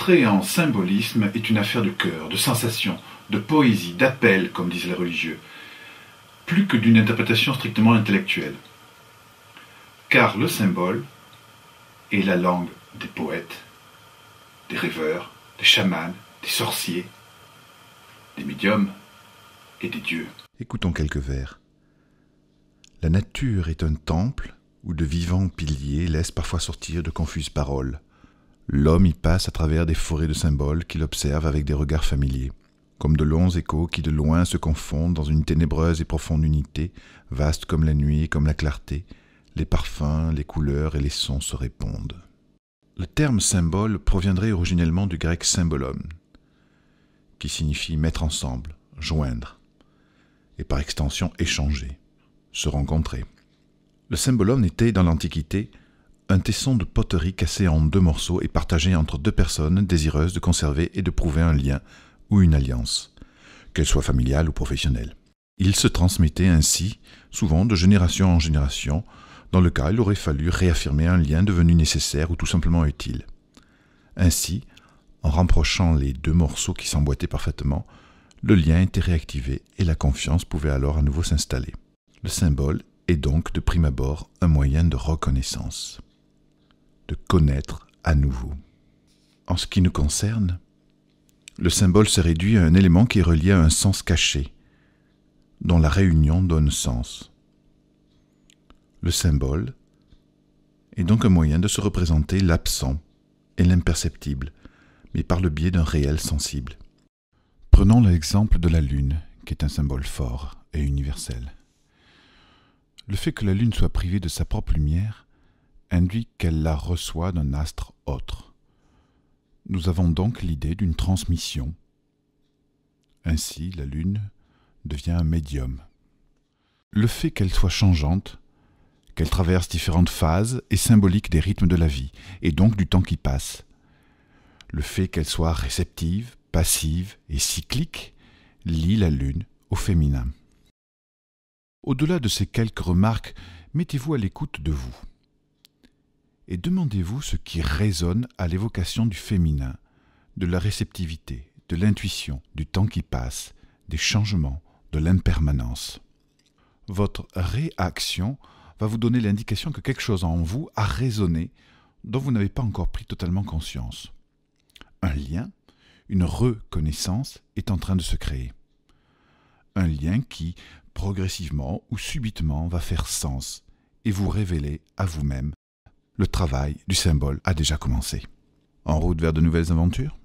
Entrer en symbolisme est une affaire de cœur, de sensation, de poésie, d'appel, comme disent les religieux, plus que d'une interprétation strictement intellectuelle. Car le symbole est la langue des poètes, des rêveurs, des chamans, des sorciers, des médiums et des dieux. Écoutons quelques vers. La nature est un temple où de vivants piliers laissent parfois sortir de confuses paroles. L'homme y passe à travers des forêts de symboles qu'il observe avec des regards familiers, comme de longs échos qui de loin se confondent dans une ténébreuse et profonde unité, vaste comme la nuit et comme la clarté. Les parfums, les couleurs et les sons se répondent. Le terme symbole proviendrait originellement du grec symbolon, qui signifie mettre ensemble, joindre, et par extension échanger, se rencontrer. Le symbolon était, dans l'Antiquité, un tesson de poterie cassé en 2 morceaux et partagé entre 2 personnes désireuses de conserver et de prouver un lien ou une alliance, qu'elle soit familiale ou professionnelle. Il se transmettait ainsi, souvent de génération en génération. Dans le cas, il aurait fallu réaffirmer un lien devenu nécessaire ou tout simplement utile. Ainsi, en rapprochant les 2 morceaux qui s'emboîtaient parfaitement, le lien était réactivé et la confiance pouvait alors à nouveau s'installer. Le symbole est donc de prime abord un moyen de reconnaissance, de connaître à nouveau. En ce qui nous concerne, le symbole se réduit à un élément qui est relié à un sens caché, dont la réunion donne sens. Le symbole est donc un moyen de se représenter l'absent et l'imperceptible, mais par le biais d'un réel sensible. Prenons l'exemple de la Lune, qui est un symbole fort et universel. Le fait que la Lune soit privée de sa propre lumière induit qu'elle la reçoit d'un astre autre. Nous avons donc l'idée d'une transmission. Ainsi, la Lune devient un médium. Le fait qu'elle soit changeante, qu'elle traverse différentes phases est symbolique des rythmes de la vie, et donc du temps qui passe. Le fait qu'elle soit réceptive, passive et cyclique lie la Lune au féminin. Au-delà de ces quelques remarques, mettez-vous à l'écoute de vous. Et demandez-vous ce qui résonne à l'évocation du féminin, de la réceptivité, de l'intuition, du temps qui passe, des changements, de l'impermanence. Votre réaction va vous donner l'indication que quelque chose en vous a résonné dont vous n'avez pas encore pris totalement conscience. Un lien, une reconnaissance est en train de se créer. Un lien qui, progressivement ou subitement, va faire sens et vous révéler à vous-même. Le travail du symbole a déjà commencé. En route vers de nouvelles aventures ?